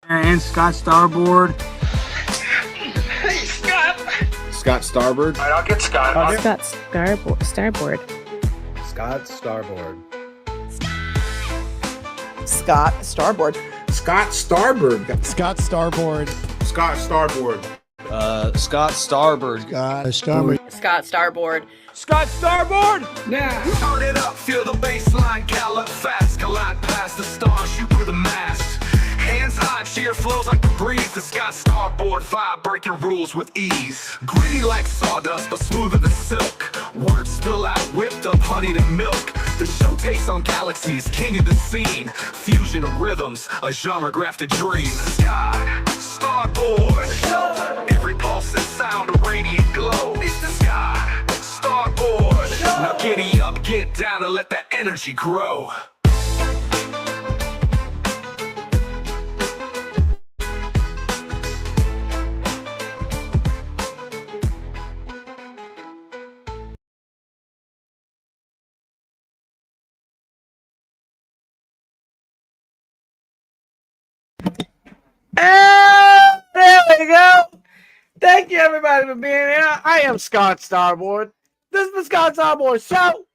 And Scott Starboard. Hey, Scott. Scott Starboard. All right, I'll get Scott. Scott Starboard. Scott Starboard. Scott Starboard. Scott Starboard. Scott Starboard. Scott Starboard. Scott Starboard. Scott Starboard. Scott Starboard. Scott Starboard! Now, turn it up, feel the bass line, gallop fast, collide past the stars, shoot through the mast. Hands high, cheer flows like the breeze. The Scott Starboard vibe, breaking rules with ease. Gritty like sawdust, but smoother than silk. Words spill out, whipped up honey and milk. The show takes on galaxies, king of the scene. Fusion of rhythms, a genre grafted dream. Scott Starboard. Every pulse and sound, a radiant glow. It's the Scott Starboard. Now giddy up, get down, and let that energy grow. And there we go. Thank you, everybody, for being here. I am Scott Starboard. This is the Scott Starboard Show.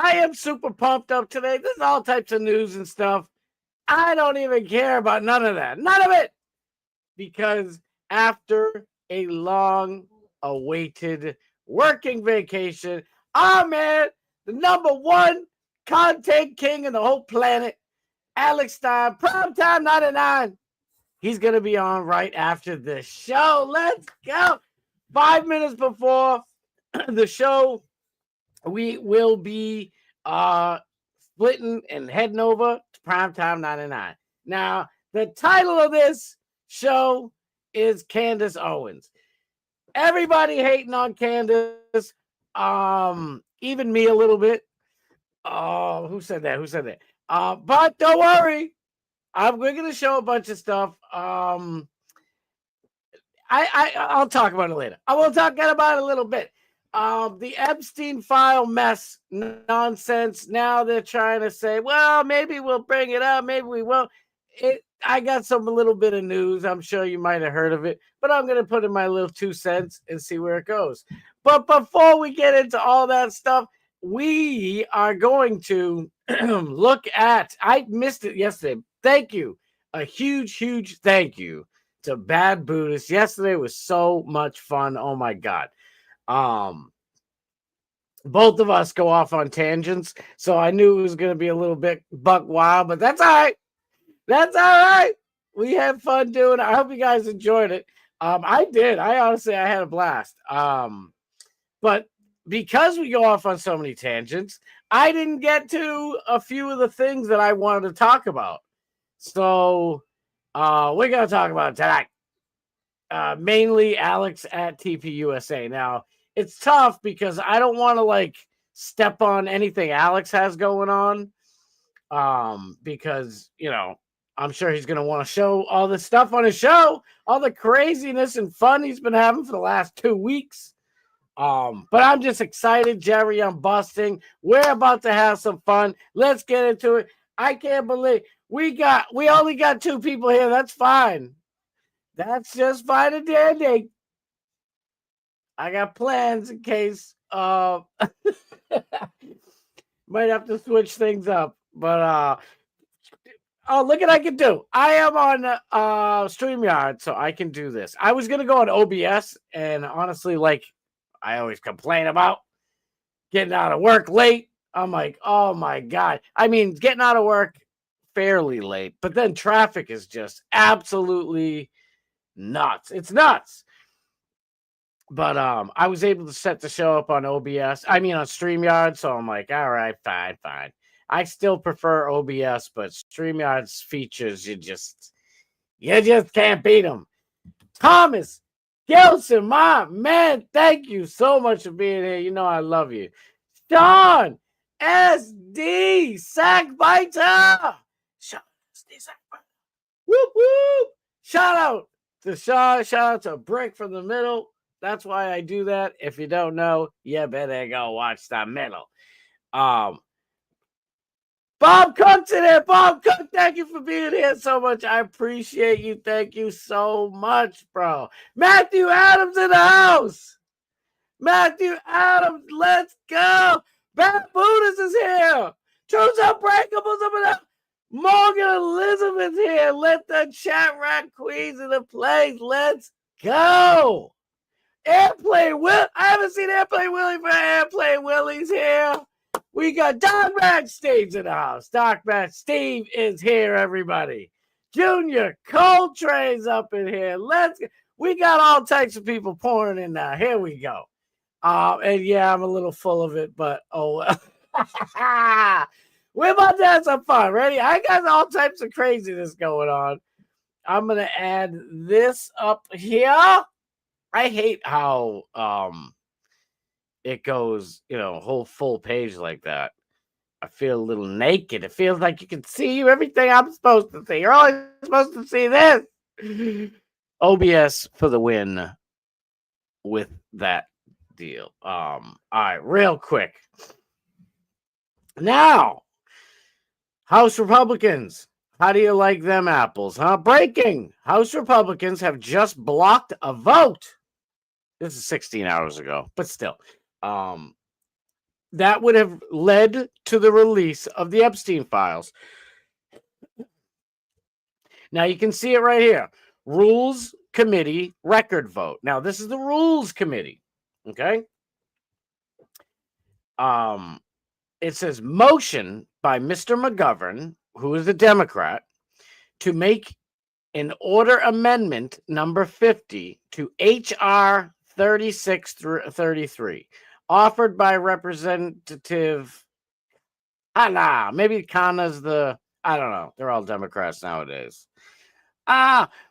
I am super pumped up today. There's all types of news and stuff. I don't even care about none of that. None of it. Because after a long-awaited working vacation, our man, the number one content king in the whole planet, Alex Stein, Primetime 99. He's going to be on right after the show. Let's go. 5 minutes before the show, we will be splitting and heading over to Primetime 99. Now, the title of this show is Candace Owens. Everybody hating on Candace, even me a little bit. Oh, who said that? But don't worry. We're going to show a bunch of stuff. I'll talk about it later. I will talk about it a little bit. The Epstein file mess nonsense. Now they're trying to say, well, maybe we'll bring it up. Maybe we won't. I got a little bit of news. I'm sure you might have heard of it, but I'm going to put in my little 2 cents and see where it goes. But before we get into all that stuff, we are going to look at, I missed it yesterday. Thank you. A huge, huge thank you to Bad Buddhist. Yesterday was so much fun. Oh my God. Both of us go off on tangents, so I knew it was going to be a little bit buck wild, but that's all right. That's all right. We had fun doing it. I hope you guys enjoyed it. I did. I had a blast. But because we go off on so many tangents, I didn't get to a few of the things that I wanted to talk about. So we're going to talk about it tonight. Mainly Alex at TPUSA. Now, it's tough because I don't want to step on anything Alex has going on. Because, I'm sure he's going to want to show all the stuff on his show, all the craziness and fun he's been having for the last 2 weeks. But I'm just excited, Jerry. I'm busting. We're about to have some fun. Let's get into it. I can't believe we only got 2 people here. That's fine. That's just fine and dandy. I got plans in case might have to switch things up. But look what I can do. I am on StreamYard, so I can do this. I was gonna go on OBS, and honestly, I always complain about getting out of work late. I'm like, oh my God. I mean, getting out of work fairly late, but then traffic is just absolutely nuts. It's nuts. But I was able to set the show up on on StreamYard, so I'm like, all right, fine. I still prefer OBS, but StreamYard's features, you just can't beat them. Thomas Gilson, my man, thank you so much for being here. You know I love you. Sean SD Sackbiter. Sean SD Sackbiter. Whoop whoop. Shout out to Sean. Shout out to Brick from the Middle. That's why I do that. If you don't know, you better go watch the middle. Bob Cook's in here. Bob Cook, thank you for being here so much. I appreciate you. Thank you so much, bro. Matthew Adams in the house. Matthew Adams, let's go. Bad Buddhist is here. Truth's Unbreakables up in the Morgan Elizabeth here. Let the chat rat queens in the place. Let's go. Airplane Will. I haven't seen Airplane Willie for Airplane Willie's here. We got Doc Matt Steve's in the house. Doc Matt Steve is here, everybody. Junior Coltrane's up in here. Let's go. We got all types of people pouring in now. Here we go. And yeah, I'm a little full of it, but oh well. We're about to have some fun. Ready? I got all types of craziness going on. I'm gonna add this up here. I hate how it goes, whole full page like that. I feel a little naked. It feels like you can see everything I'm supposed to see. You're only supposed to see this. OBS for the win with that deal. All right, real quick. Now, House Republicans, how do you like them apples, huh? Breaking. House Republicans have just blocked a vote. This is 16 hours ago, but still. That would have led to the release of the Epstein files. Now you can see it right here. Rules Committee record vote. Now this is the Rules Committee. Okay. It says motion by Mr. McGovern, who is a Democrat, to make an order amendment number 50 to HR 3633, offered by Representative Anna. Maybe Kana's I don't know. They're all Democrats nowadays.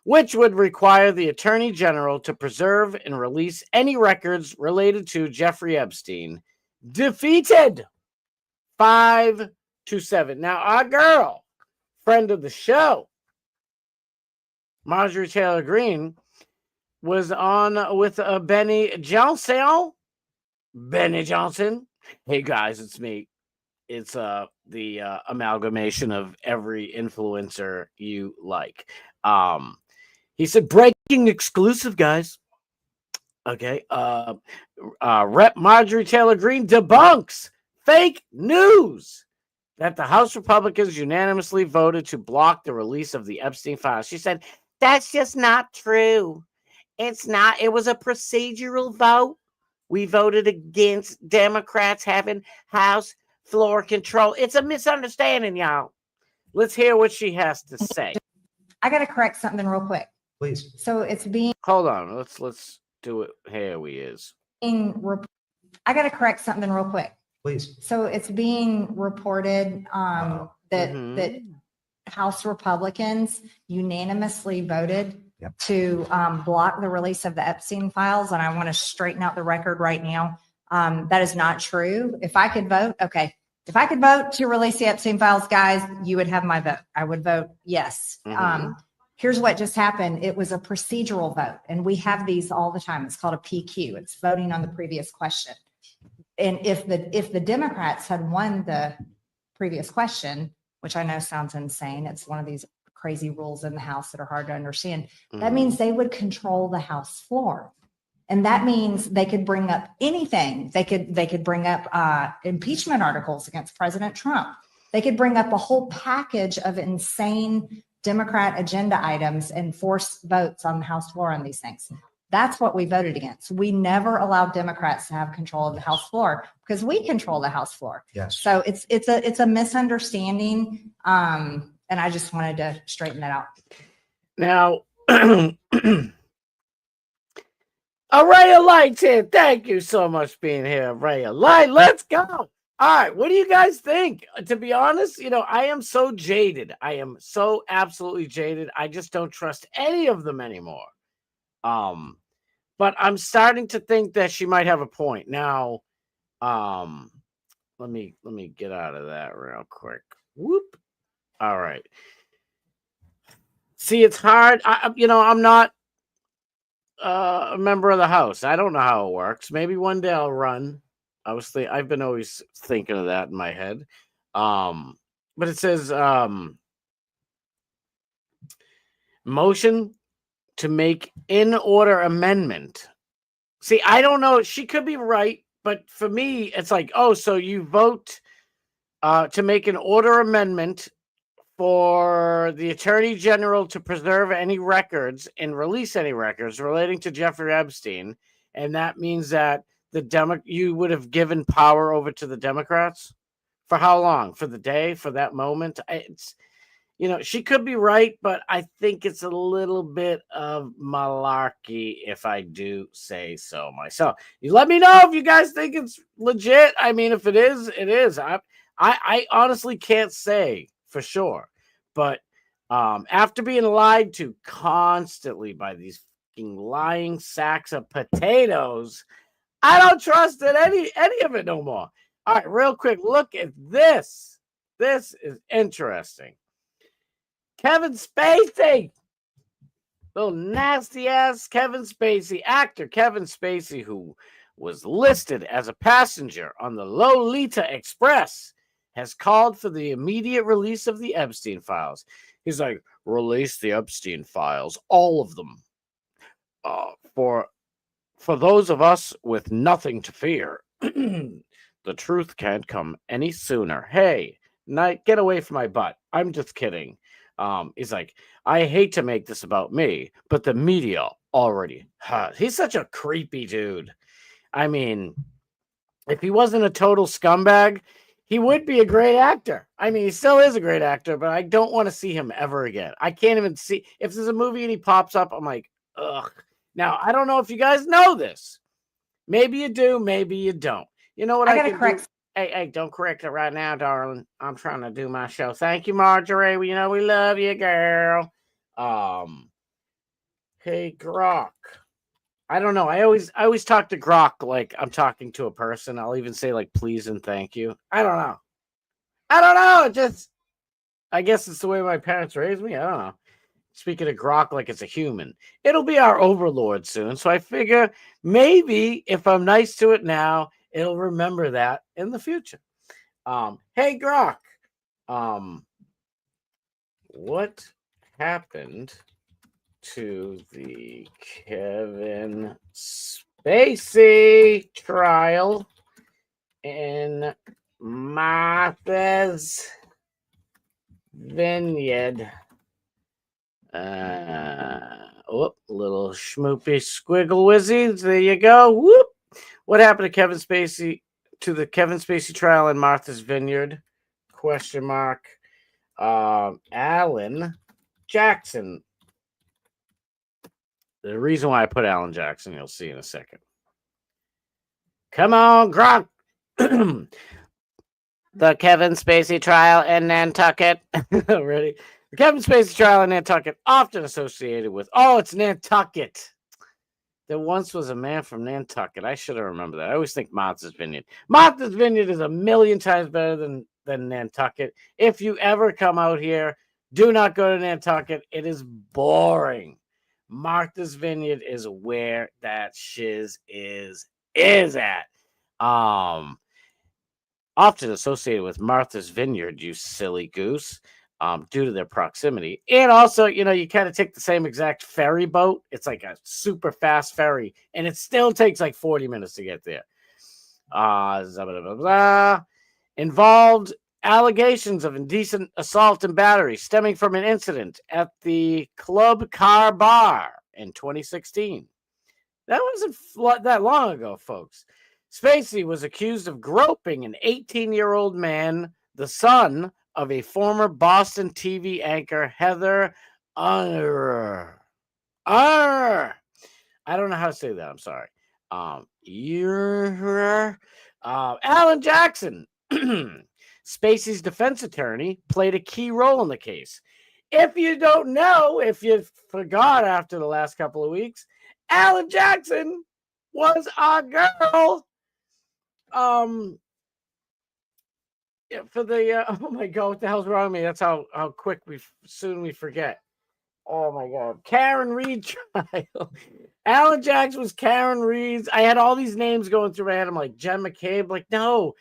Which would require the Attorney General to preserve and release any records related to Jeffrey Epstein. Defeated 5-7. Now, our girl, friend of the show, Marjorie Taylor Greene, was on with Benny Johnson. Benny Johnson. Hey, guys, it's me. It's the amalgamation of every influencer you like. He said, breaking exclusive, guys. Okay. Rep Marjorie Taylor Greene debunks fake news that the House Republicans unanimously voted to block the release of the Epstein files. She said, that's just not true. It's not. It was a procedural vote. We voted against Democrats having House floor control. It's a misunderstanding, y'all. Let's hear what she has to say. I got to correct something real quick. Please. So it's being. Hold on. Let's do it. Here we is. I got to correct something real quick. Please. So it's being reported that House Republicans unanimously voted to block the release of the Epstein files. And I want to straighten out the record right now. That is not true. If I could vote, okay. If I could vote to release the Epstein files, guys, you would have my vote. I would vote yes. Here's what just happened. It was a procedural vote, and we have these all the time. It's called a PQ. It's voting on the previous question. And if the Democrats had won the previous question, which I know sounds insane, it's one of these crazy rules in the House that are hard to understand. That means they would control the House floor. And that means they could bring up anything. They could bring up impeachment articles against President Trump. They could bring up a whole package of insane Democrat agenda items and force votes on the House floor on these things. That's what we voted against. We never allowed Democrats to have control of the House floor because we control the House floor. Yes. So it's a misunderstanding. And I just wanted to straighten that out. Now, Array of Light's here. Thank you so much for being here, Array of Light. Let's go. All right. What do you guys think? To be honest, I am so jaded. I am so absolutely jaded. I just don't trust any of them anymore. But I'm starting to think that she might have a point. Now, let me get out of that real quick. Whoop. All right. See, it's hard. I'm not a member of the House. I don't know how it works. Maybe one day I'll run. I've been always thinking of that in my head. but it says motion to make in order amendment. See, I don't know. She could be right, but for me, it's like, oh, so you vote to make an order amendment for the Attorney General to preserve any records and release any records relating to Jeffrey Epstein, and that means that you would have given power over to the Democrats for how long? For the day? For that moment? It's, she could be right, but I think it's a little bit of malarkey, if I do say so myself. You let me know if you guys think it's legit. I mean, if it is, it is. I honestly can't say for sure, but after being lied to constantly by these fucking lying sacks of potatoes, I don't trust in any of it no more. All right, real quick, look at this. This is interesting. Kevin Spacey, little nasty ass Kevin Spacey, actor Kevin Spacey, who was listed as a passenger on the Lolita Express, has called for the immediate release of the Epstein files. He's like, release the Epstein files, all of them, for those of us with nothing to fear. The truth can't come any sooner. Hey, get away from my butt. I'm just kidding. He's like, I hate to make this about me, but the media already has. He's such a creepy dude. I mean, if he wasn't a total scumbag, he would be a great actor. I mean, he still is a great actor, but I don't want to see him ever again. I can't even see. If there's a movie and he pops up, I'm like, ugh. Now, I don't know if you guys know this. Maybe you do, maybe you don't. You know what I gotta correct. Hey, don't correct it right now, darling. I'm trying to do my show. Thank you, Marjorie. We love you, girl. Hey, Grok. I don't know. I always talk to Grok like I'm talking to a person. I'll even say like please and thank you. I don't know. I guess it's the way my parents raised me. I don't know. Speaking of Grok like it's a human. It'll be our overlord soon. So I figure maybe if I'm nice to it now, it'll remember that in the future. Hey, Grok. What happened to the Kevin Spacey trial in Martha's Vineyard? Little schmoopy squiggle wizzies. There you go. Whoop. What happened to Kevin Spacey, to the Kevin Spacey trial in Martha's Vineyard? Question mark. Alan Jackson. The reason why I put Alan Jackson, you'll see in a second. Come on, Gronk. The Kevin Spacey trial in Nantucket. Ready? The Kevin Spacey trial in Nantucket, often associated with, it's Nantucket. There once was a man from Nantucket. I should have remembered that. I always think Martha's Vineyard. Martha's Vineyard is a million times better than Nantucket. If you ever come out here, do not go to Nantucket. It is boring. Martha's Vineyard is where that shiz is at. Often associated with Martha's Vineyard, you silly goose. Due to their proximity. And also, you kind of take the same exact ferry boat. It's like a super fast ferry, and it still takes like 40 minutes to get there. Involved allegations of indecent assault and battery stemming from an incident at the Club Car Bar in 2016. That wasn't that long ago, folks. Spacey was accused of groping an 18-year-old man, the son of a former Boston TV anchor, Heather I don't know how to say that. I'm sorry. Alan Jackson, Spacey's defense attorney, played a key role in the case. If you don't know, if you forgot after the last couple of weeks, Alan Jackson was our girl. For the oh my god, what the hell's wrong with me? That's how quick we forget. Oh my god, Karen Reed trial. Alan Jackson was Karen Reed's. I had all these names going through my head. I'm like Jen McCabe. Like no,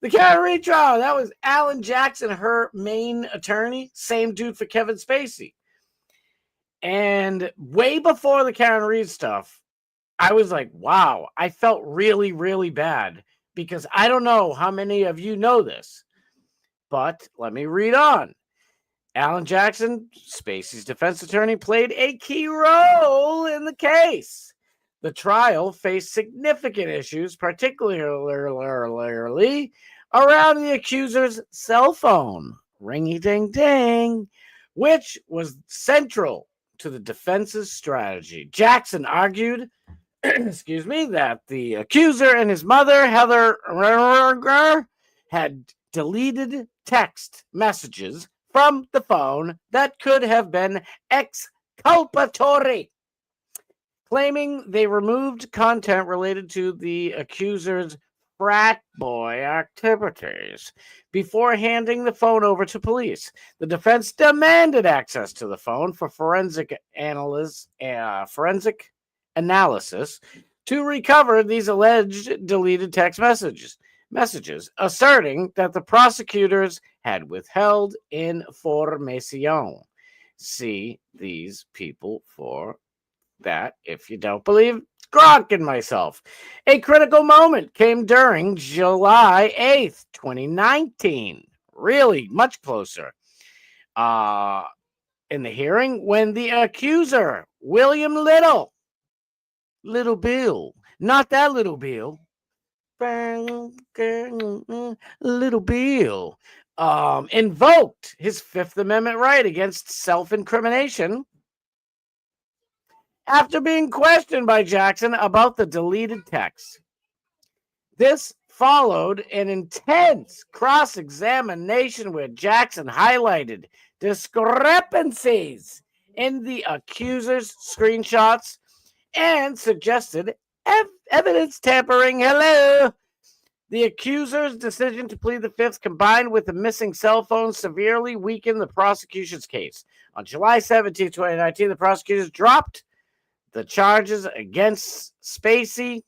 The Karen Reed trial. That was Alan Jackson, her main attorney. Same dude for Kevin Spacey. And way before the Karen Reed stuff, I was like, wow, I felt really, really bad because I don't know how many of you know this, but let me read on. Alan Jackson, Spacey's defense attorney, played a key role in the case. The trial faced significant issues, particularly around the accuser's cell phone, ringy-ding-ding, which was central to the defense's strategy. Jackson argued, excuse me, that the accuser and his mother, Heather, had deleted text messages from the phone that could have been exculpatory, claiming they removed content related to the accuser's frat boy activities before handing the phone over to police. The defense demanded access to the phone for forensic analysis to recover these alleged deleted text messages, asserting that the prosecutors had withheld information. See these people for that if you don't believe Gronk and myself. A critical moment came during July 8th, 2019. Really much closer. In the hearing when the accuser, William Little Bill, not that Little Bill, Little Bill, invoked his Fifth Amendment right against self-incrimination after being questioned by Jackson about the deleted text. This followed an intense cross-examination where Jackson highlighted discrepancies in the accuser's screenshots and suggested evidence tampering. Hello. The accuser's decision to plead the fifth, combined with the missing cell phone, severely weakened the prosecution's case. On July 17, 2019, the prosecutors dropped the charges against Spacey,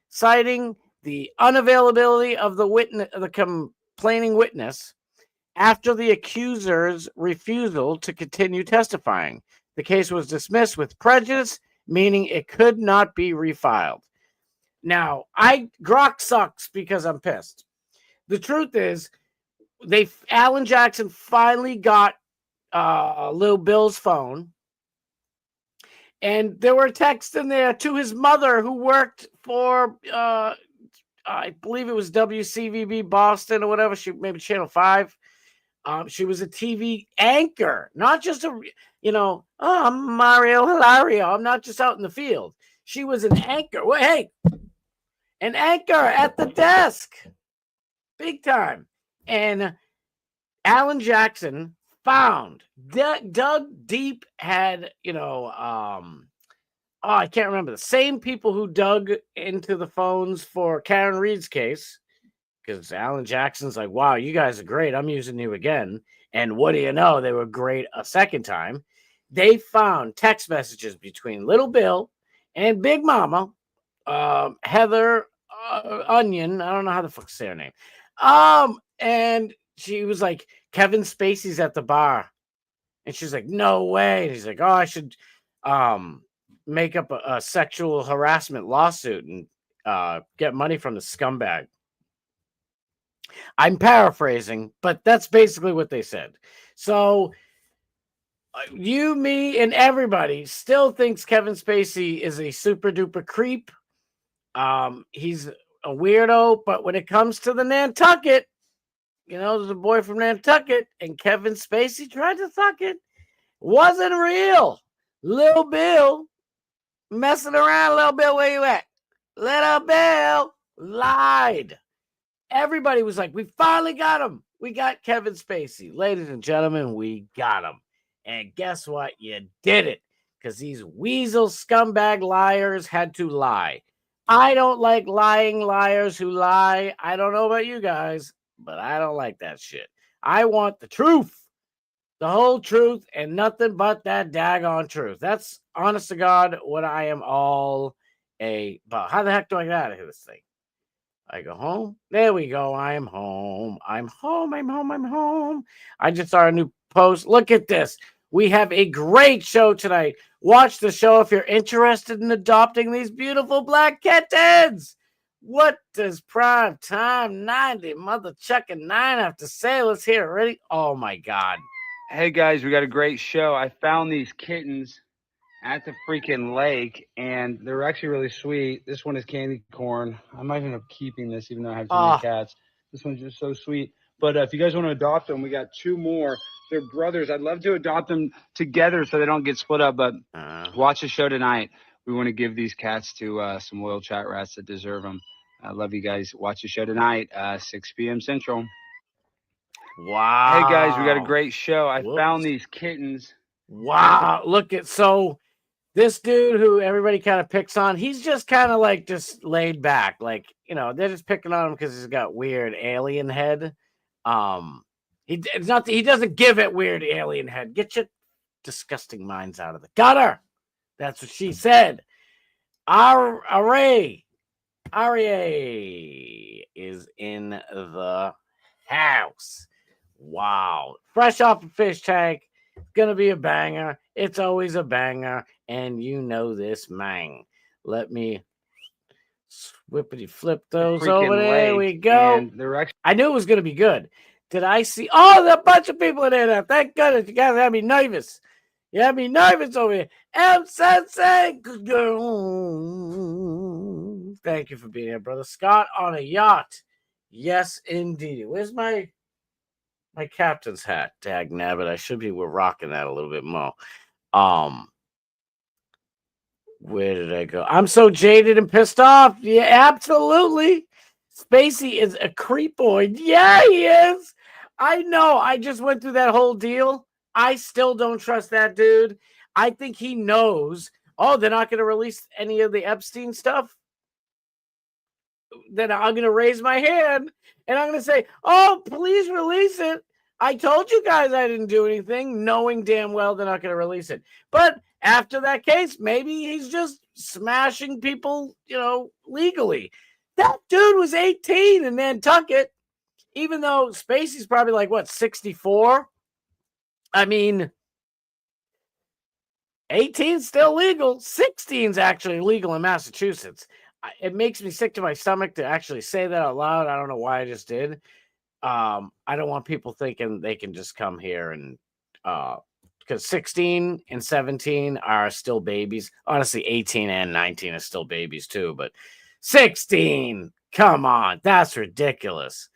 citing the unavailability of the complaining witness after the accuser's refusal to continue testifying. The case was dismissed with prejudice, meaning it could not be refiled. Now, Grok sucks because I'm pissed. The truth is, Alan Jackson finally got Lil Bill's phone, and there were texts in there to his mother who worked for, I believe it was WCVB Boston or whatever, maybe Channel 5. She was a TV anchor, not just I'm Mario Hilario. I'm not just out in the field. She was an anchor. Well, hey, an anchor at the desk. Big time. And Alan Jackson found, dug deep, had, I can't remember, the same people who dug into the phones for Karen Reed's case, because Alan Jackson's like, wow, you guys are great. I'm using you again. And what do you know? They were great a second time. They found text messages between Little Bill and Big Mama, Heather Onion. I don't know how the fuck to say her name. And she was like, Kevin Spacey's at the bar. And she's like, no way. And he's like, oh, I should make up a sexual harassment lawsuit and get money from the scumbag. I'm paraphrasing, but that's basically what they said. So you, me, and everybody still thinks Kevin Spacey is a super duper creep. He's a weirdo, but when it comes to the Nantucket, there's a boy from Nantucket, and Kevin Spacey tried to suck it. Wasn't real. Lil Bill messing around. Lil Bill, where you at? Little Bill lied. Everybody was like, we finally got him. We got Kevin Spacey. Ladies and gentlemen, we got him. And guess what? You did it. Because these weasel scumbag liars had to lie. I don't like lying liars who lie. I don't know about you guys, but I don't like that shit. I want the truth. The whole truth and nothing but that daggone truth. That's, honest to God, what I am all about. How the heck do I get out of this thing? I go home. There we go. I'm home. I'm home. I'm home. I'm home. I just saw a new post. Look at this. We have a great show tonight. Watch the show if you're interested in adopting these beautiful black kittens. What does prime time 90 mother chucking 9 have to say? Let's hear it. Ready? Oh my God. Hey guys, we got a great show. I found these kittens at the freaking lake, and they're actually really sweet. This one is candy corn. I might end up keeping this, even though I have too many cats. This one's just so sweet. But if you guys want to adopt them, we got 2 more. They're brothers. I'd love to adopt them together so they don't get split up. But watch the show tonight. We want to give these cats to some loyal chat rats that deserve them. I love you guys. Watch the show tonight, 6 p.m. Central. Wow. Hey guys, we got a great show. I found these kittens. Wow. Look at this dude who everybody kind of picks on, he's just kind of like just laid back. Like, they're just picking on him because he's got weird alien head. He doesn't give it weird alien head. Get your disgusting minds out of the gutter. That's what she said. Aria is in the house. Wow. Fresh off a fish tank. Gonna be a banger. It's always a banger. And you know this, man. Let me whippity flip those over there. We go. I knew it was gonna be good. Did I see? Oh, there's a bunch of people in there now. Thank goodness. You guys had me nervous. You had me nervous over here. M Sensei. Thank you for being here, brother. Scott on a yacht. Yes, indeed. Where's my captain's hat? Dag nabbit. I should be. We're rocking that a little bit more. Where did I go? I'm so jaded and pissed off. Yeah, absolutely. Spacey is a creepoid. Yeah, he is. I know. I just went through that whole deal. I still don't trust that dude. I think he knows. Oh, they're not going to release any of the Epstein stuff. Then I'm going to raise my hand and I'm going to say, oh, please release it. I told you guys I didn't do anything, knowing damn well they're not going to release it. But after that case, maybe he's just smashing people, legally. That dude was 18 in Nantucket, even though Spacey's probably like, 64? I mean, 18's still legal. 16's actually legal in Massachusetts. It makes me sick to my stomach to actually say that out loud. I don't know why I just did. I don't want people thinking they can just come here and because 16 and 17 are still babies. Honestly, 18 and 19 are still babies too, but 16, come on, that's ridiculous.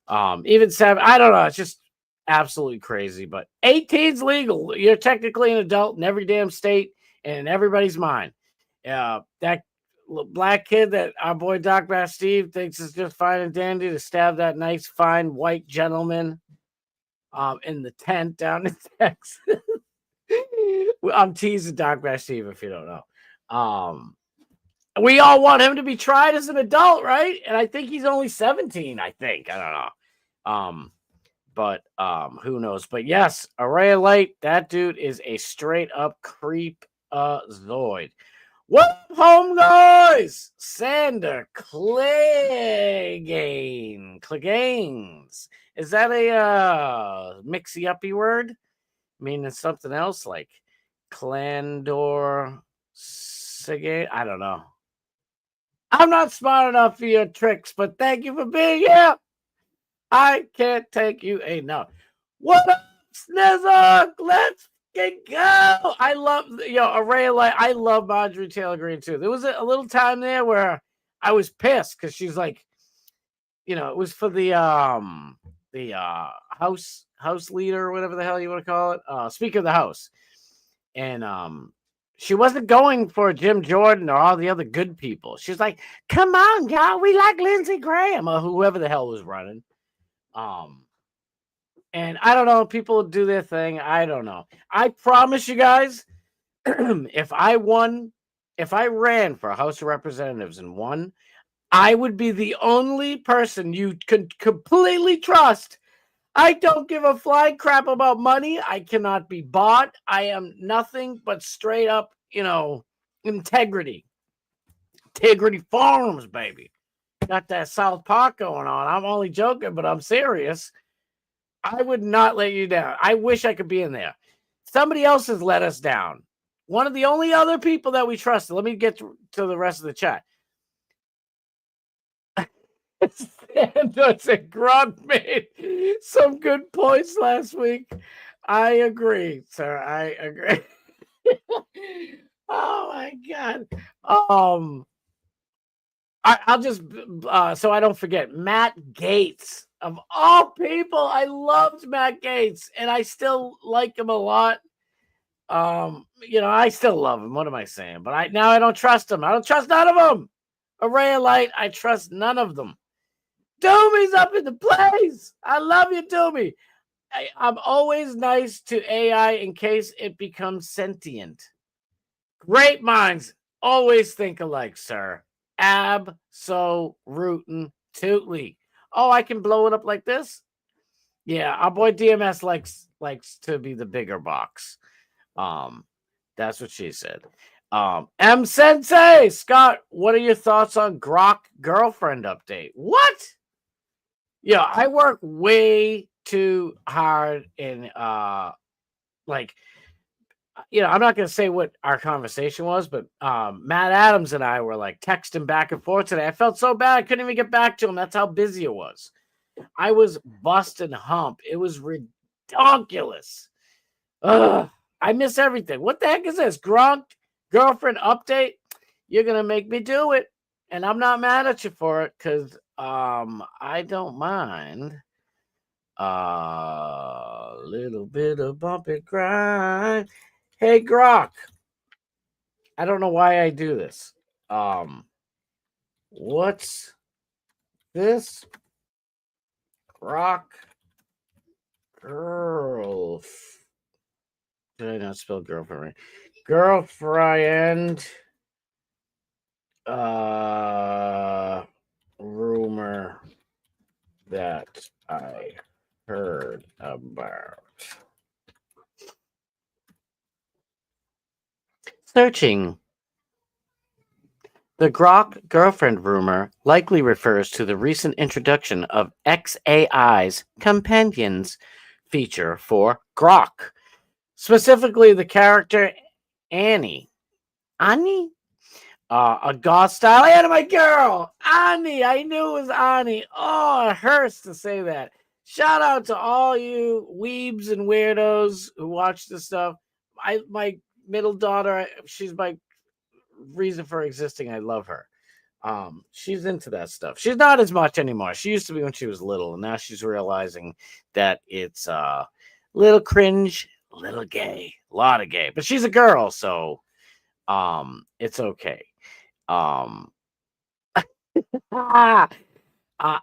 Even 7, I don't know, it's just absolutely crazy, but 18's legal. You're technically an adult in every damn state and in everybody's mind. That black kid that our boy Doc Bass Steve thinks is just fine and dandy to stab that nice, fine white gentleman in the tent down in Texas. I'm teasing Doc Bass Steve if you don't know. We all want him to be tried as an adult, right? And I think he's only 17, I think. I don't know. But who knows? But yes, Array of Light, that dude is a straight up creep zoid. What up, home guys? Sander Clegaines. Is that a mixy-uppy word? Meaning something else like Clandor Sigay? I don't know. I'm not smart enough for your tricks, but thank you for being here. I can't take you enough. What up, Snizzock? Let's go. I love Array of Light. I love Marjorie Taylor Greene too. There was a little time there where I was pissed because she's like, it was for the house leader or whatever the hell you want to call it, Speaker of the House, and she wasn't going for Jim Jordan or all the other good people. She's like, come on, y'all, we like Lindsey Graham or whoever the hell was running. And I don't know, people do their thing. I don't know. I promise you guys, if I ran for House of Representatives and won, I would be the only person you could completely trust. I don't give a flying crap about money. I cannot be bought. I am nothing but straight up, integrity. Integrity Farms, baby. got that South Park going on. I'm only joking, but I'm serious. I would not let you down. I wish I could be in there. Somebody else has let us down. One of the only other people that we trusted. Let me get to the rest of the chat. Sanders and Grunt made some good points last week. I agree, sir. I agree. Oh my God. I'll just so I don't forget, Matt Gaetz. Of all people, I loved Matt Gaetz, and I still like him a lot. I still love him. What am I saying? But I don't trust him. I don't trust none of them. Array of Light, I trust none of them. Doomy's up in the place. I love you, Doomy. I'm always nice to AI in case it becomes sentient. Great minds always think alike, sir. Absolutely. Oh, I can blow it up like this? Yeah, our boy DMS likes to be the bigger box. That's what she said. M Sensei, Scott, what are your thoughts on Grok girlfriend update? What? Yeah, I work way too hard in I'm not going to say what our conversation was, but Matt Adams and I were like texting back and forth today. I felt so bad. I couldn't even get back to him. That's how busy it was. I was busting hump. It was ridiculous. Ugh, I miss everything. What the heck is this? Gronk girlfriend update? You're going to make me do it. And I'm not mad at you for it because I don't mind a little bit of bump and grind. Hey, Grok. I don't know why I do this. What's this? Grok girl. Did I not spell girlfriend right? Girlfriend. Rumor that I heard about. Searching. The Grok girlfriend rumor likely refers to the recent introduction of XAI's Companions feature for Grok, specifically the character Annie. Annie? A goth style anime girl. Annie. I knew it was Annie. Oh, it hurts to say that. Shout out to all you weebs and weirdos who watch this stuff. My middle daughter, she's my reason for existing. I love her. She's into that stuff. She's not as much anymore. She used to be when she was little, and now she's realizing that it's little cringe, little gay, a lot of gay. But she's a girl, so it's okay.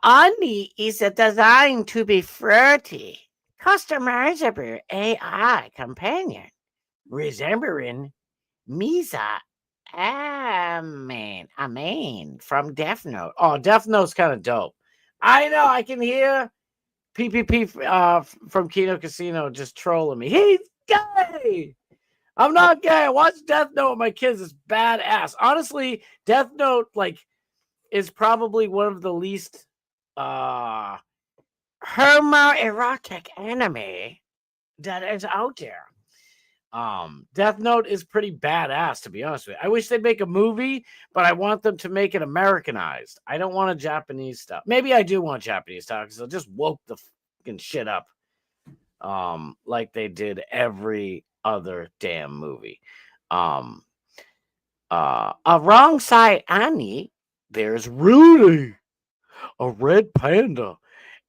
Ani is designed to be flirty, customizable AI companion, resembling Misa Amen from Death Note. Oh, Death Note's kind of dope. I know. I can hear PPP from Kino Casino just trolling me. He's gay. I'm not gay. I watch Death Note with my kids. It's badass. Honestly, Death Note is probably one of the least homoerotic anime that is out there. Death Note is pretty badass, to be honest with you. I wish they'd make a movie, but I want them to make it Americanized. I don't want a Japanese stuff. Maybe I do want Japanese stuff because they'll just woke the fucking shit up like they did every other damn movie. Alongside Annie, there's Rudy, a red panda,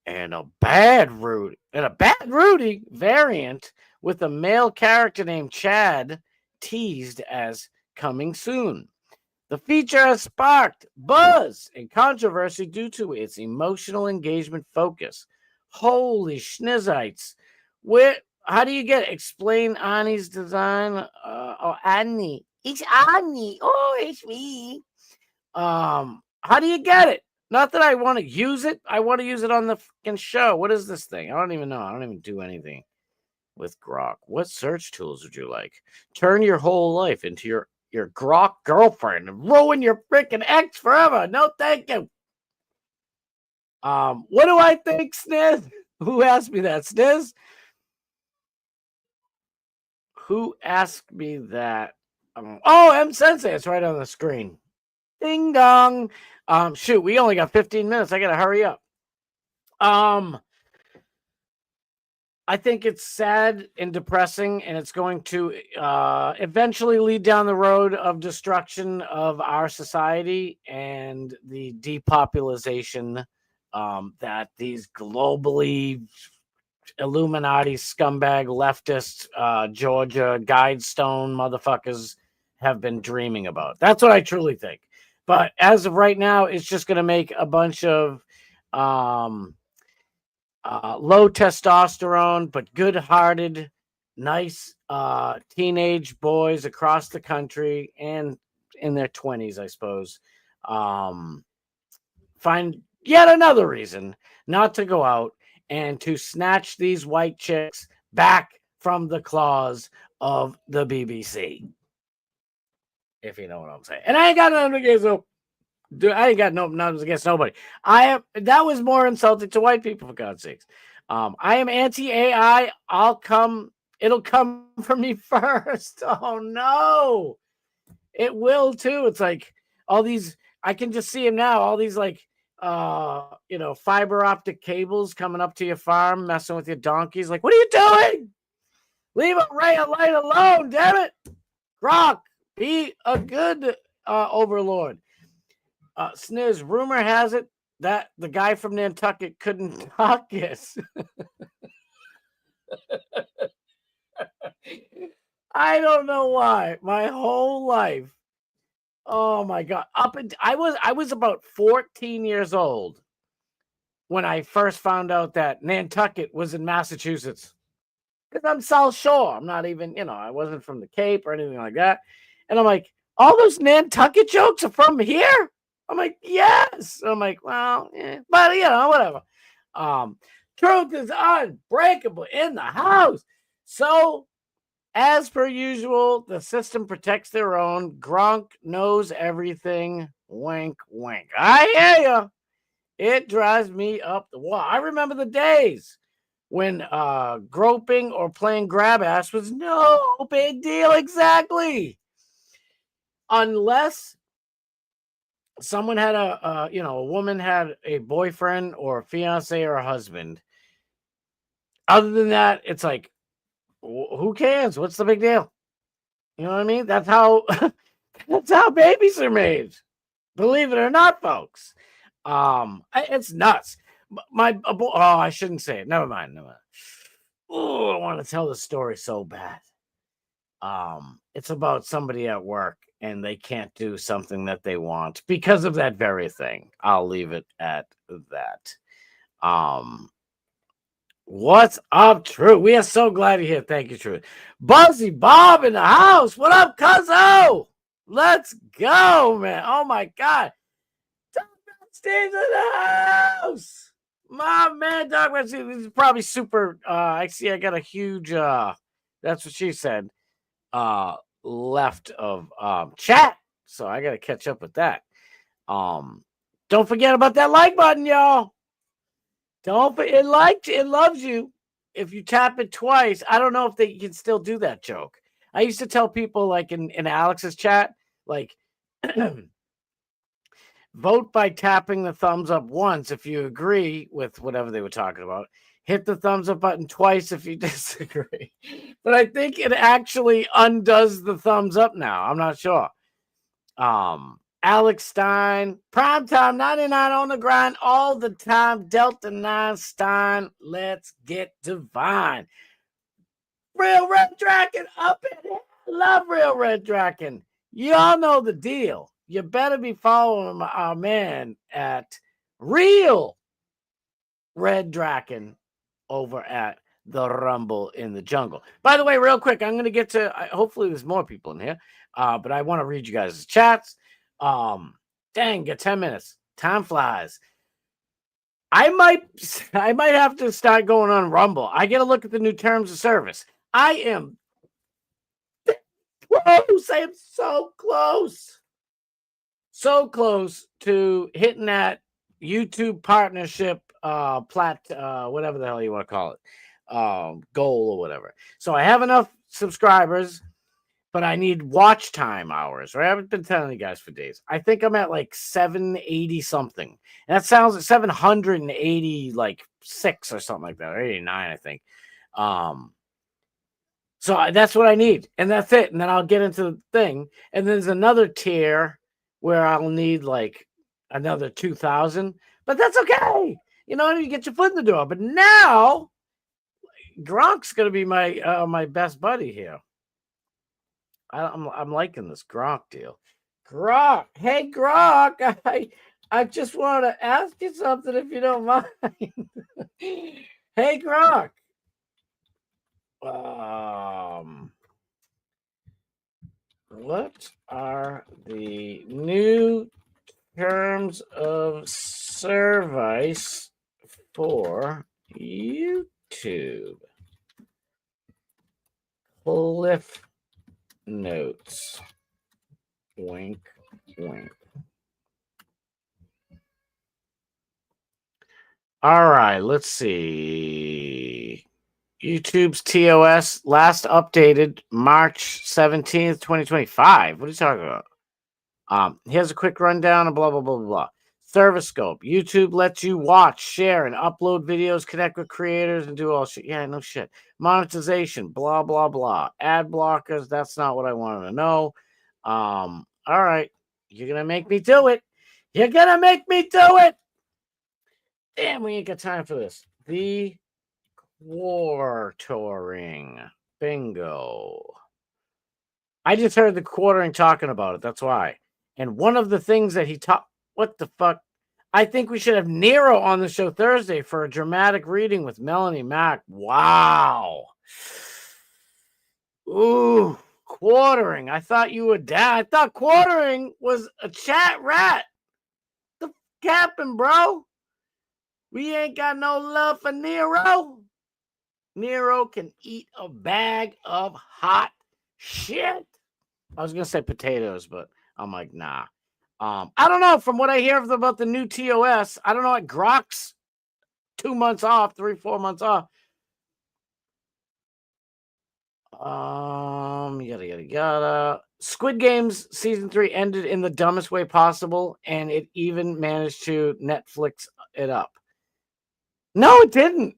and a bad Rudy variant with a male character named Chad, teased as coming soon. The feature has sparked buzz and controversy due to its emotional engagement focus. Holy schnizzites. How do you get it? Explain Annie's design? Annie. It's Annie. Oh, it's me. How do you get it? Not that I want to use it. I want to use it on the fucking show. What is this thing? I don't even know. I don't even do anything with Grok. What search tools would you like? Turn your whole life into your Grok girlfriend and ruin your freaking ex forever. No, thank you. What do I think, Sniz? Who asked me that, Sniz? Who asked me that? Oh, M Sensei. It's right on the screen. Ding dong. Shoot, we only got 15 minutes. I gotta hurry up. I think it's sad and depressing, and it's going to eventually lead down the road of destruction of our society and the depopulation that these globally Illuminati scumbag leftist Georgia Guidestone motherfuckers have been dreaming about. That's what I truly think. But as of right now, it's just going to make a bunch of low testosterone, but good-hearted, nice teenage boys across the country and in their 20s, I suppose, find yet another reason not to go out and to snatch these white chicks back from the claws of the BBC. If you know what I'm saying. And I ain't got nothing against them. I ain't got nothing against nobody. That was more insulting to white people, for God's sakes. I am anti-AI. It'll come from me first. Oh no. It will too. It's like all these, I can just see them now, all these like fiber optic cables coming up to your farm, messing with your donkeys. Like, what are you doing? Leave a ray of light alone, damn it. Grok, be a good overlord. Sniz, rumor has it that the guy from Nantucket couldn't talk this. I don't know why. My whole life. Oh my God. I was about 14 years old when I first found out that Nantucket was in Massachusetts. Because I'm South Shore. I'm not even, I wasn't from the Cape or anything like that. And I'm like, all those Nantucket jokes are from here? I'm like, yes. I'm like, well, yeah. But, whatever. Truth is unbreakable in the house. So, as per usual, the system protects their own. Gronk knows everything. Wink, wink. I hear you. It drives me up the wall. I remember the days when groping or playing grab ass was no big deal. Exactly. Unless someone had a woman had a boyfriend or a fiance or a husband. Other than that, it's like, who cares? What's the big deal? You know what I mean? That's how babies are made. Believe it or not, folks. It's nuts. I shouldn't say it. Never mind. Oh, I want to tell the story so bad. It's about somebody at work and they can't do something that they want because of that very thing. I'll leave it at that. What's up, True? We are so glad you're here. Thank you, True. Buzzy Bob in the house. What up, cuzzo? Let's go, man. Oh my God. Steve's in the house. My man, Doc, this is probably super. I see I got a huge, that's what she said, left of chat. So I got to catch up with that. Don't forget about that like button, y'all. It loves you. If you tap it twice, I don't know if they can still do that joke. I used to tell people like in Alex's chat, like, vote by tapping the thumbs up once if you agree with whatever they were talking about. Hit the thumbs up button twice if you disagree. But I think it actually undoes the thumbs up now. I'm not sure. Alex Stein, primetime 99 on the grind all the time. Delta 9 Stein, let's get divine. Real Red Dragon up in here. Love Real Red Dragon. Y'all know the deal. You better be following our man at Real Red Dragon over at the Rumble in the Jungle. By the way, real quick, I'm going to get to, hopefully there's more people in here, but I want to read you guys' chats. Dang, get 10 minutes. Time flies. I might have to start going on Rumble. I got to look at the new terms of service. I am close. I am so close to hitting that YouTube partnership whatever the hell you want to call it, goal or whatever. So I have enough subscribers, but I need watch time hours. Right? I haven't been telling you guys for days. I think I'm at like 780 something. And that sounds like 780 like 6 or something like that, or 89, I think. So that's what I need, and that's it. And then I'll get into the thing. And there's another tier where I'll need like another 2,000, but that's okay. You know, you get your foot in the door. But now Gronk's gonna be my best buddy here. I'm liking this Gronk deal. Gronk, hey Gronk, I just want to ask you something if you don't mind. Hey Gronk. What are the new terms of service for YouTube? Cliff notes. Wink, wink. All right, let's see. YouTube's TOS last updated March 17th, 2025. What are you talking about? Here's a quick rundown of blah, blah, blah, blah, blah. Service scope. YouTube lets you watch, share, and upload videos, connect with creators, and do all shit. Yeah, no shit. Monetization, blah, blah, blah. Ad blockers, that's not what I wanted to know. All right. You're going to make me do it. You're going to make me do it. Damn, we ain't got time for this. The quartering. Bingo. I just heard the quartering talking about it. That's why. And one of the things that he taught, what the fuck? I think we should have Nero on the show Thursday for a dramatic reading with Melanie Mack. Wow. Ooh, quartering. I thought you were down. I thought quartering was a chat rat. The fuck happened, bro? We ain't got no love for Nero. Nero can eat a bag of hot shit. I was going to say potatoes, but I'm like, nah. I don't know. From what I hear about the new TOS, I don't know what Grok's 2 months off, 3-4 months off. Yada. Squid Games season 3 ended in the dumbest way possible, and it even managed to Netflix it up. No, it didn't.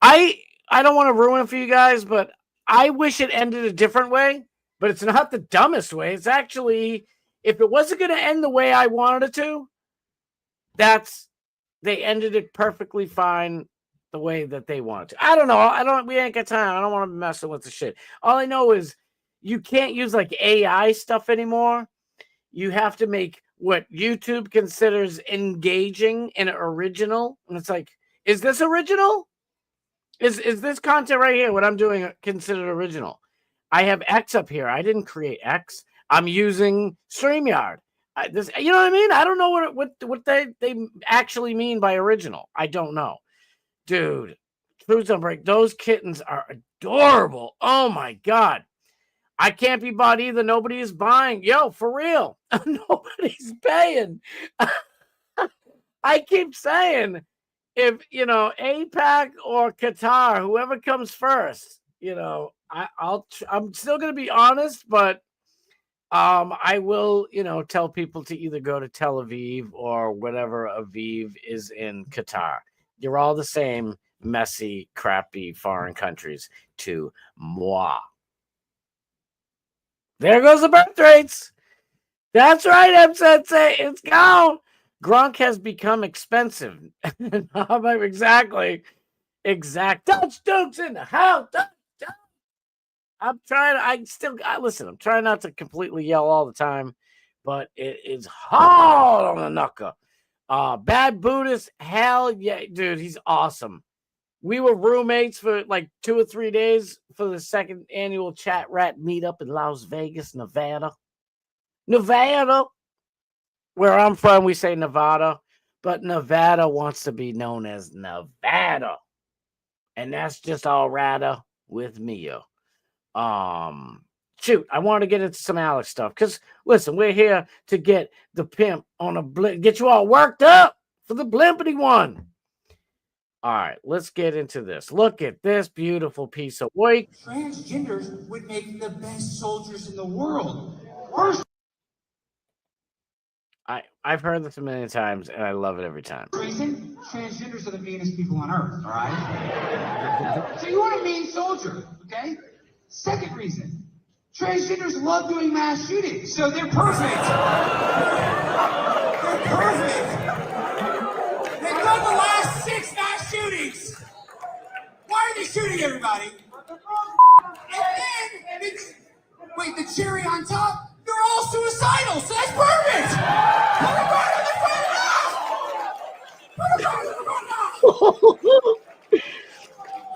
I don't want to ruin it for you guys, but I wish it ended a different way. But it's not the dumbest way. It's actually, if it wasn't going to end the way I wanted it to, they ended it perfectly fine the way that they wanted to. I don't know. We ain't got time. I don't want to be messing with the shit. All I know is you can't use like AI stuff anymore. You have to make what YouTube considers engaging and original. And it's like, is this original? Is this content right here, what I'm doing, considered original? I have X up here. I didn't create X. I'm using StreamYard. You know what I mean? I don't know what they actually mean by original. I don't know. Dude, truth don't break. Those kittens are adorable. Oh, my God. I can't be bought either. Nobody is buying. Yo, for real. Nobody's paying. I keep saying, if, APAC or Qatar, whoever comes first, I'm still going to be honest, but I will, tell people to either go to Tel Aviv or whatever Aviv is in Qatar. You're all the same messy, crappy foreign countries to moi. There goes the birth rates. That's right, M-Sensei. It's gone. Gronk has become expensive. Exactly. Touch Dukes in the house. I'm trying not to completely yell all the time, but it is hard on the knuckle. Bad Buddhist, hell yeah, dude, he's awesome. We were roommates for like 2 or 3 days for the second annual Chat Rat meetup in Las Vegas, Nevada. Where I'm from, we say Nevada, but Nevada wants to be known as Nevada. And that's just all rata with me. Shoot, I want to get into some Alex stuff because listen, we're here to get the pimp on a get you all worked up for the blimpity one. All right, let's get into this. Look at this beautiful piece of work. Transgenders would make the best soldiers in the world. I've heard this a million times, and I love it every time. Reason, transgenders are the meanest people on earth, all right? So you want a mean soldier, okay? Second reason, transgenders love doing mass shootings, so they're perfect. They're perfect. They've done the last 6 mass shootings. Why are they shooting everybody? And then, wait, the cherry on top, they're all suicidal, so that's perfect. Put them right on the front now. Put them right on the front now.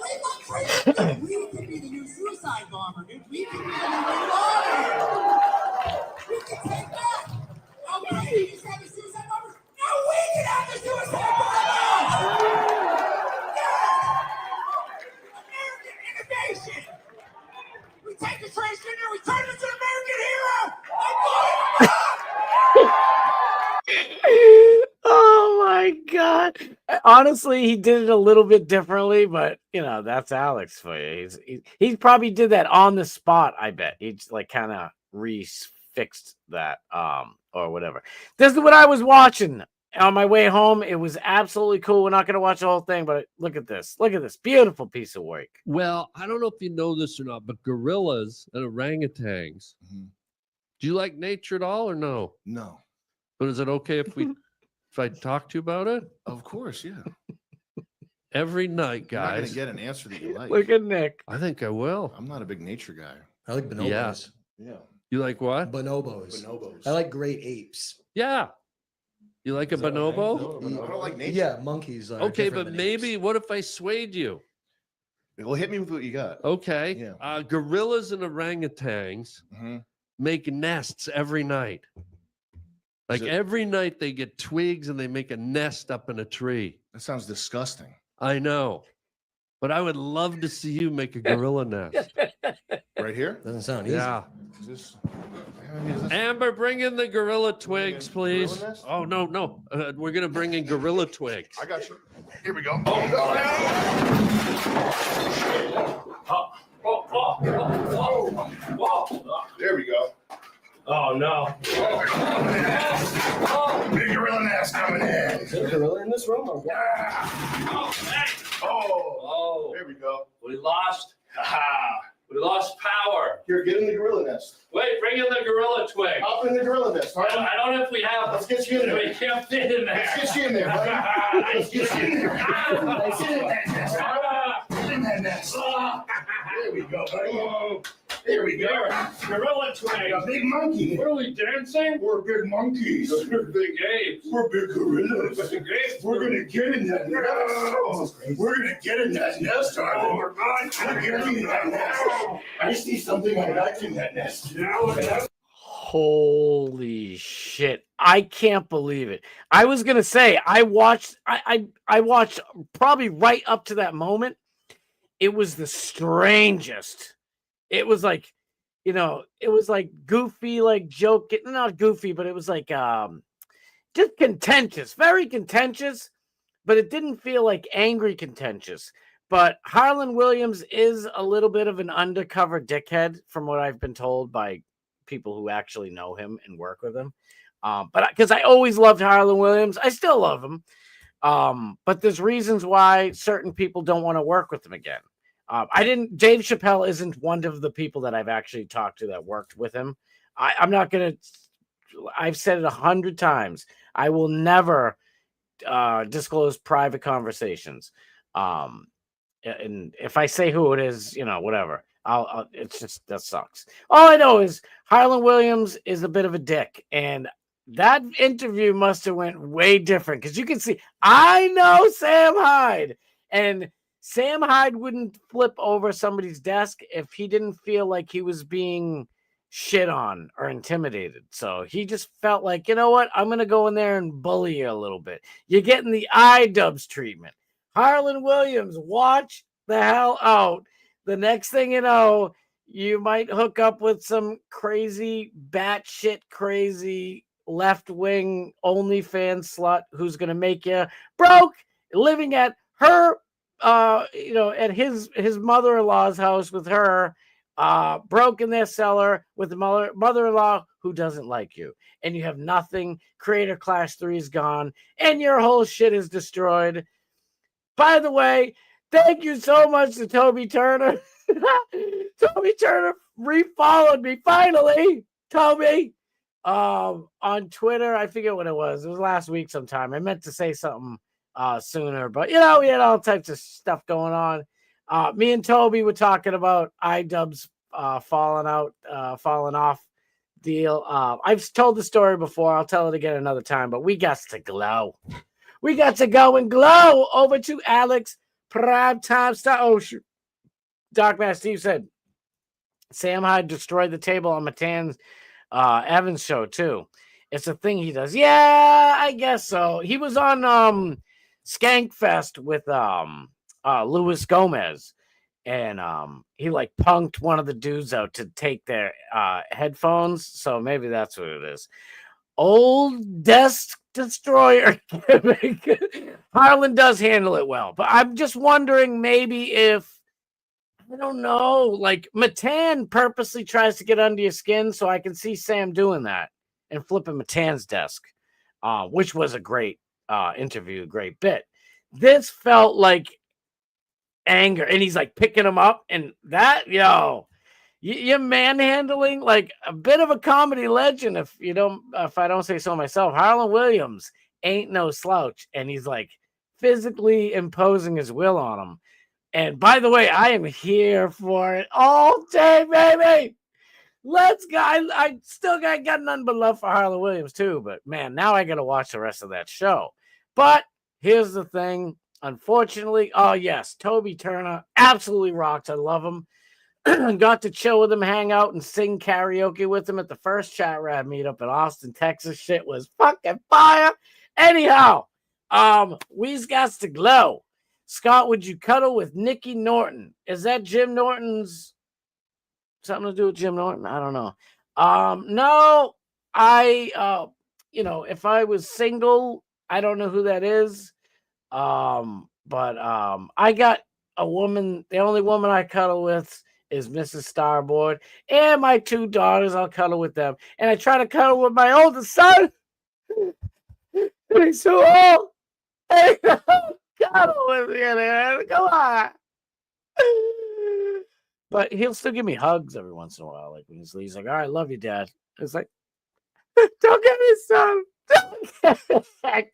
We look crazy. Dude, we could be the new suicide bomber, dude. We could be the new Bin Laden. We can take that. Oh, wait, you just have the suicide bombers? No, we can have the suicide bombers. American innovation. We take the transgender, we turn him into an American hero. I'm going Oh my god! Honestly, he did it a little bit differently, but you know that's Alex for you. He probably did that on the spot. I bet he's like kind of refixed that or whatever. This is what I was watching on my way home. It was absolutely cool. We're not going to watch the whole thing, but look at this. Look at this beautiful piece of work. Well, I don't know if you know this or not, but gorillas and orangutans. Do you like nature at all or no? No. But is it okay if I talk to you about it? Of course, yeah. Every night, You're not guys. going to get an answer that you like. Look at Nick. I think I will. I'm not a big nature guy. I like bonobos. Yeah. You like what? Bonobos. Bonobos. I like great apes. Yeah. You like a bonobo? I don't like nature. Yeah, monkeys. Are Okay, different but than maybe apes. what if I swayed you? Well, hit me with what you got. Okay. Yeah. Gorillas and orangutans make nests every night. Like every night they get twigs and they make a nest up in a tree. That sounds disgusting. I know. But I would love to see you make a gorilla nest. Right here? Doesn't sound easy. Yeah. Is this... Amber, bring in the gorilla twigs, please. gorilla nest? Oh, no, no. We're going to bring in gorilla twigs. I got you. Here we go. There we go. Oh, no. Big gorilla nest coming in. Is there a gorilla in this room? Or what? Oh, there we go. We lost. We lost power. Here, get in the gorilla nest. Wait, bring in the gorilla twig. Hop in the gorilla nest. All right? I don't know if we have. Let's get you in there. We can't fit in there. Let's get you in there, buddy. Let's get you in there. Let's get in that nest. Get in that nest. There we go, buddy. There we go. Gorilla twig. A big monkey. What are we dancing? We're big monkeys. We're big apes. We're big gorillas. Big apes. We're gonna get in that nest. We're gonna get in that nest, darling. Oh, my God. We're getting in that nest. I see something I like in that nest. Holy shit. I can't believe it. I was going to say, I watched probably right up to that moment. It was the strangest. It was like, you know, it was like goofy, like joke, not goofy, but it was like just contentious, very contentious, but it didn't feel like angry contentious. But Harlan Williams is a little bit of an undercover dickhead from what I've been told by people who actually know him and work with him. But because I always loved Harlan Williams, I still love him. But there's reasons why certain people don't want to work with him again. Dave Chappelle isn't one of the people that I've actually talked to that worked with him. I'm not going to, I've said it 100 times. I will never disclose private conversations. And if I say who it is, you know, whatever, it's just, that sucks. All I know is Harlan Williams is a bit of a dick, and that interview must have went way different because you can see, I know Sam Hyde, and Sam Hyde wouldn't flip over somebody's desk if he didn't feel like he was being shit on or intimidated. So he just felt like, you know what, I'm going to go in there and bully you a little bit. You're getting the iDubbbz treatment. Harlan Williams, watch the hell out. The next thing you know, you might hook up with some crazy, batshit crazy left-wing OnlyFans slut who's going to make you broke, living at her, at his mother-in-law's house with her, broke in their cellar with the mother-in-law who doesn't like you. And you have nothing. Creator Class 3 is gone. And your whole shit is destroyed. By the way, thank you so much to Toby Turner. Toby Turner refollowed me finally. Toby. On Twitter, I forget what it was. It was last week sometime. I meant to say something sooner, but we had all types of stuff going on. Me and Toby were talking about iDubbbz falling off deal. I've told the story before. I'll tell it again another time, but we got to glow. We got to go and glow over to Alex Primetime Star. Oh, shoot. Doc Matt Steve said Sam Hyde destroyed the table on Matan's Evans show too. It's a thing he does. Yeah, I guess so. He was on Skankfest with Luis Gomez, and he like punked one of the dudes out to take their headphones. So maybe that's what it is. Old desk destroyer gimmick. Harlan does handle it well, but I'm just wondering maybe if, I don't know, like Matan purposely tries to get under your skin, so I can see Sam doing that and flipping Matan's desk, which was a great interview, great bit. This felt like anger, and he's like picking him up, and that, you're manhandling like a bit of a comedy legend, if I don't say so myself. Harlan Williams ain't no slouch, and he's like physically imposing his will on him. And by the way, I am here for it all day, baby. Let's go. I still got nothing but love for Harlan Williams too, but man, now I got to watch the rest of that show. But here's the thing. Unfortunately, oh yes, Toby Turner absolutely rocks. I love him. Got to chill with him, hang out, and sing karaoke with him at the first Chat Rap meetup in Austin, Texas. Shit was fucking fire. Anyhow, we's got to glow. Scott, would you cuddle with Nikki Norton? Is that Jim Norton's something to do with Jim Norton? I don't know. No, I if I was single, I don't know who that is. But I got a woman. The only woman I cuddle with is Mrs. Starboard, and my 2 daughters. I'll cuddle with them, and I try to cuddle with my oldest son. He's so old. Hey, cuddle with me, man. Come on. But he'll still give me hugs every once in a while. Like when he's like, "All right, love you, Dad." It's like, don't get me some. All right,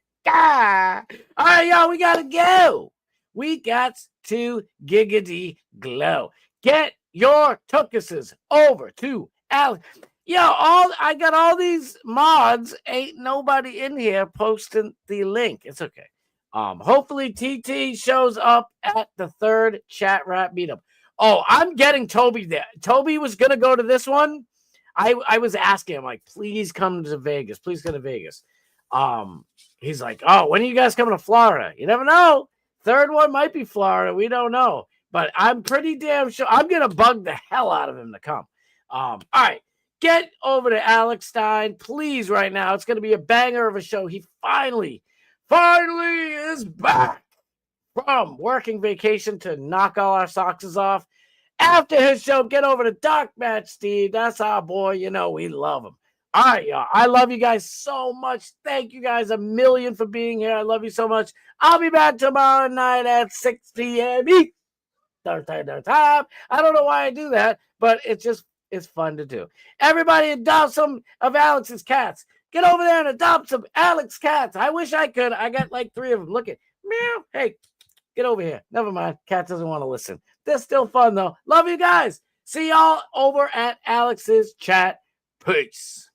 y'all, we gotta go. We got to giggity glow. Get your tukuses over to Alex. I got all these mods. Ain't nobody in here posting the link. It's okay. Hopefully TT shows up at the 3rd Chat Rap meetup. Oh, I'm getting Toby there. Toby was gonna go to this one. I was asking him, like, please come to Vegas. Please go to Vegas. He's like, oh, when are you guys coming to Florida? You never know. 3rd one might be Florida. We don't know. But I'm pretty damn sure I'm going to bug the hell out of him to come. All right. Get over to Alex Stein, please, right now. It's going to be a banger of a show. He finally is back from working vacation to knock all our socks off. After his show, get over to Doc Matt Steve. That's our boy. We love him. All right, y'all. I love you guys so much. Thank you guys a million for being here. I love you so much. I'll be back tomorrow night at 6 p.m. Thursday time. I don't know why I do that, but it's fun to do. Everybody adopt some of Alex's cats. Get over there and adopt some Alex cats. I wish I could. I got like 3 of them. Look at meow. Hey, get over here. Never mind. Cat doesn't want to listen. They're still fun though. Love you guys. See y'all over at Alex's chat. Peace.